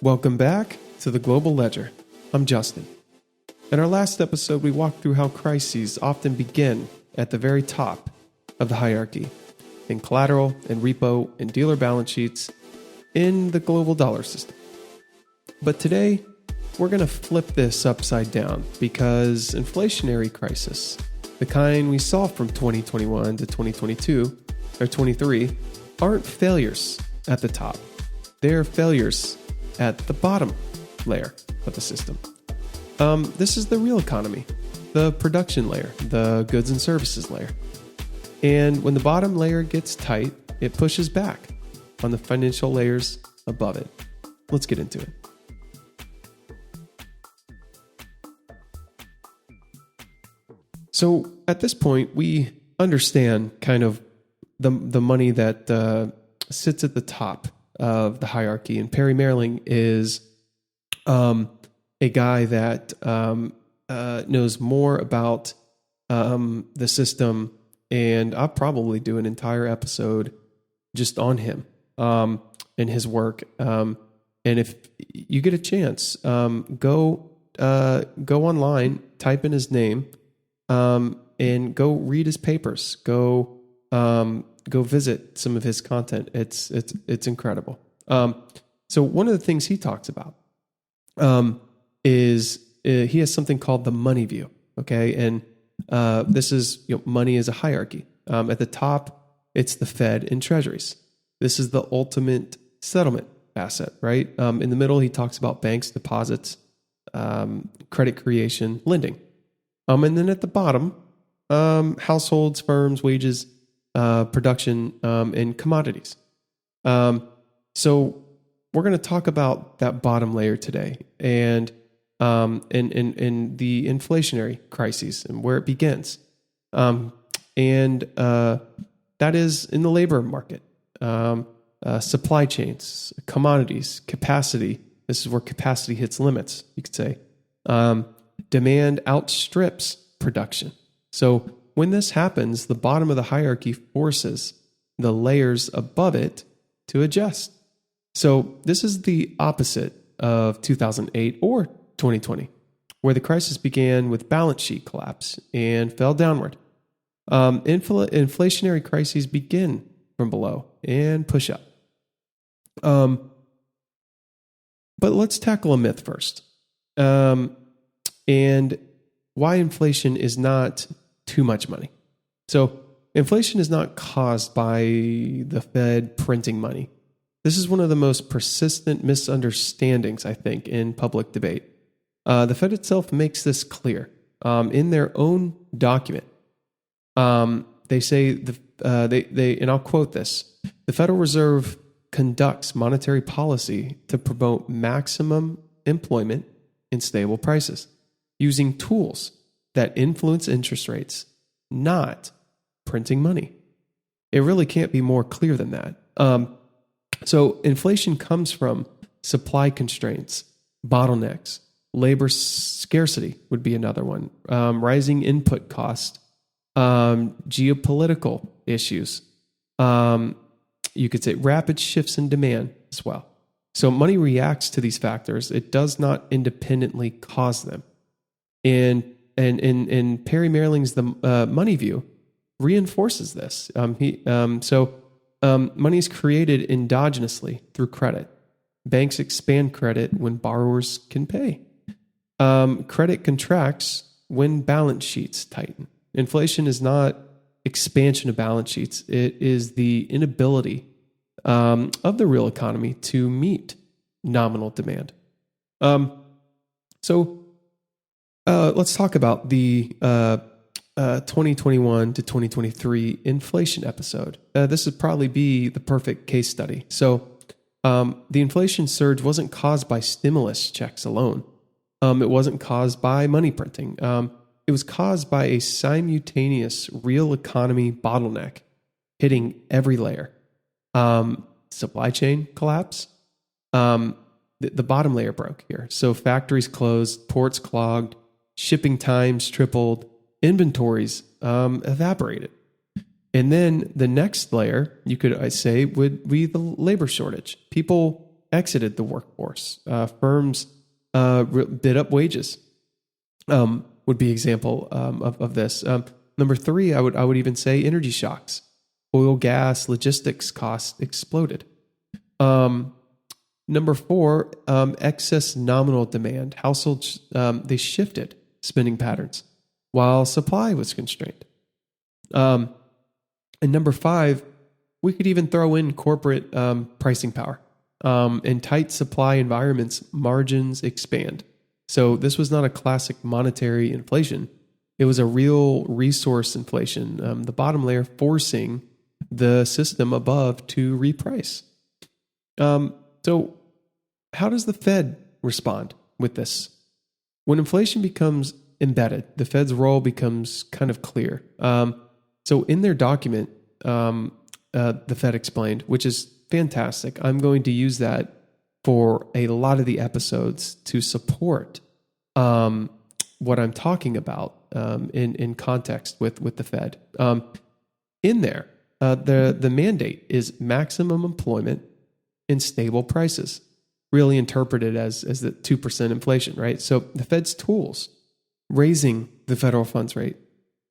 Welcome back to the Global Ledger. I'm Justin. In our last episode, we walked through how crises often begin at the very top of the hierarchy, in collateral and repo and dealer balance sheets in the global dollar system. But today, we're going to flip this upside down because inflationary crisis, the kind we saw from 2021 to 2022 or 23, aren't failures at the top. They're failures at the bottom layer of the system. This is the real economy, the production layer, the goods and services layer. And when the bottom layer gets tight, it pushes back on the financial layers above it. Let's get into it. So at this point, we understand kind of the money that sits at the top of the hierarchy. And Perry Merling is a guy that knows more about the system, and I'll probably do an entire episode just on him and his work. And if you get a chance, go online, type in his name, and go read his papers. Go visit some of his content. It's incredible. So one of the things he talks about is he has something called the money view. Okay, and this is money as a hierarchy. At the top, it's the Fed and Treasuries. This is the ultimate settlement asset, right? In the middle, he talks about banks, deposits, credit creation, lending. And then at the bottom, households, firms, wages, production, and commodities. So we're going to talk about that bottom layer today and the inflationary crises and where it begins. And that is in the labor market, supply chains, commodities, capacity. This is where capacity hits limits, you could say. Demand outstrips production. So when this happens, the bottom of the hierarchy forces the layers above it to adjust. So this is the opposite of 2008 or 2020, where the crisis began with balance sheet collapse and fell downward. Inflationary crises begin from below and push up. But let's tackle a myth first. And why inflation is not too much money. So inflation is not caused by the Fed printing money. This is one of the most persistent misunderstandings, I think, in public debate. The Fed itself makes this clear in their own document. They say and I'll quote this: the Federal Reserve conducts monetary policy to promote maximum employment and stable prices, using tools that influence interest rates, not printing money. It really can't be more clear than that. So inflation comes from supply constraints, bottlenecks, labor scarcity would be another one, rising input cost, geopolitical issues. You could say rapid shifts in demand as well. So money reacts to these factors. It does not independently cause them. And Perry Merling's the money view reinforces this. Money is created endogenously through credit. Banks expand credit when borrowers can pay. Credit contracts when balance sheets tighten. Inflation is not expansion of balance sheets. It is the inability of the real economy to meet nominal demand. Let's talk about the 2021 to 2023 inflation episode. This would probably be the perfect case study. So the inflation surge wasn't caused by stimulus checks alone. It wasn't caused by money printing. It was caused by a simultaneous real economy bottleneck hitting every layer. Supply chain collapse. The bottom layer broke here. So factories closed, ports clogged, shipping times tripled, inventories evaporated. And then the next layer, you could say, would be the labor shortage. People exited the workforce. Firms bid up wages. Would be example of this. Number 3, I would even say energy shocks. Oil, gas, logistics costs exploded. Number 4, excess nominal demand. Households, they shifted spending patterns while supply was constrained. And number 5, we could even throw in corporate pricing power. In tight supply environments, margins expand. So this was not a classic monetary inflation. It was a real resource inflation, the bottom layer forcing the system above to reprice. So how does the Fed respond with this? When inflation becomes embedded, the Fed's role becomes kind of clear. So in their document, the Fed explained, which is fantastic. I'm going to use that for a lot of the episodes to support what I'm talking about in context with the Fed. In there, the mandate is maximum employment and stable prices, really interpreted as the 2% inflation, right? So the Fed's tools: raising the federal funds rate,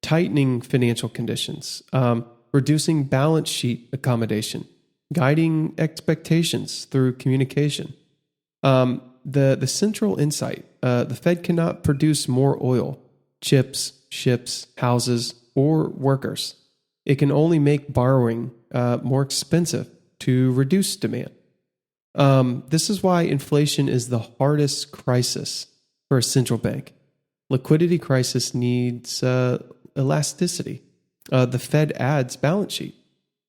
tightening financial conditions, reducing balance sheet accommodation, guiding expectations through communication. The central insight: the Fed cannot produce more oil, chips, ships, houses, or workers. It can only make borrowing more expensive to reduce demand. This is why inflation is the hardest crisis for a central bank. Liquidity crisis needs elasticity. The Fed adds balance sheet,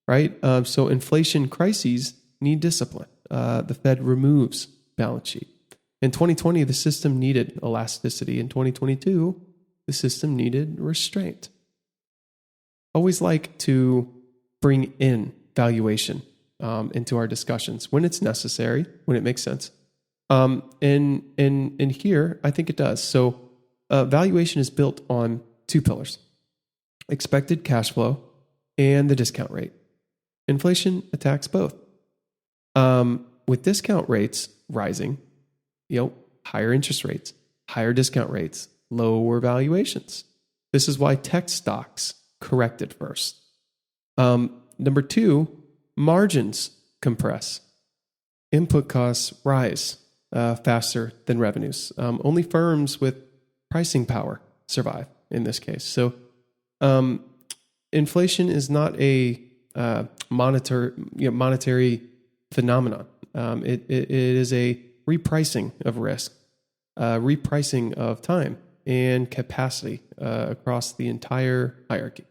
right? So inflation crises need discipline. The Fed removes balance sheet. In 2020, the system needed elasticity. In 2022, the system needed restraint. Always like to bring in valuation into our discussions when it's necessary, when it makes sense. And here, I think it does. So valuation is built on 2 pillars: expected cash flow and the discount rate. Inflation attacks both. With discount rates rising, higher interest rates, higher discount rates, lower valuations. This is why tech stocks corrected first. Number 2, margins compress. Input costs rise faster than revenues. Only firms with pricing power survive in this case. So inflation is not a monetary phenomenon. It is a repricing of risk, repricing of time and capacity across the entire hierarchy.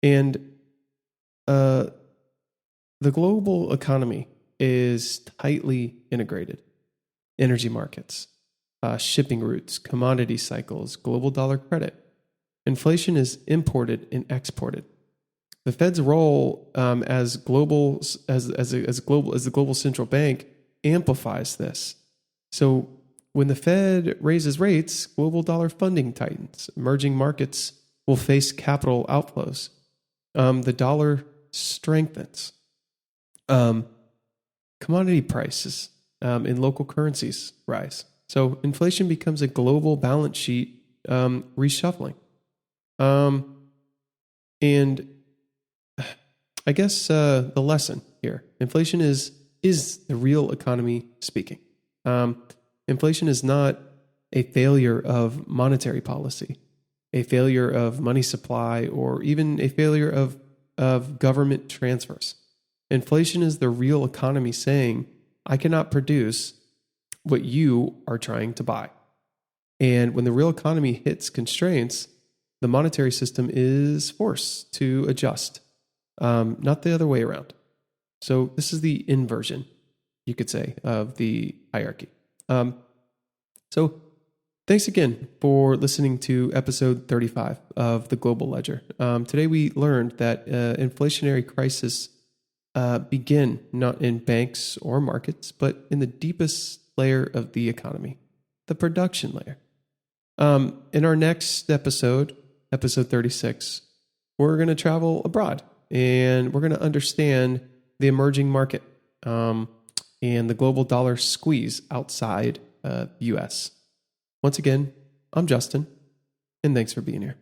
And the global economy is tightly integrated. Energy markets, shipping routes, commodity cycles, global dollar credit. Inflation is imported and exported. The Fed's role as the global central bank amplifies this. So when the Fed raises rates, global dollar funding tightens. Emerging markets will face capital outflows. The dollar strengthens. Commodity prices in local currencies rise. So inflation becomes a global balance sheet reshuffling. And I guess the lesson here: inflation is the real economy speaking. Inflation is not a failure of monetary policy, a failure of money supply, or even a failure of government transfers. Inflation is the real economy saying, I cannot produce what you are trying to buy. And when the real economy hits constraints, the monetary system is forced to adjust, not the other way around. So this is the inversion, you could say, of the hierarchy. So thanks again for listening to episode 35 of The Global Ledger. Today we learned that inflationary crises begin not in banks or markets, but in the deepest layer of the economy, the production layer. In our next episode 36, we're going to travel abroad and we're going to understand the emerging market. and the global dollar squeeze outside the US. Once again, I'm Justin, and thanks for being here.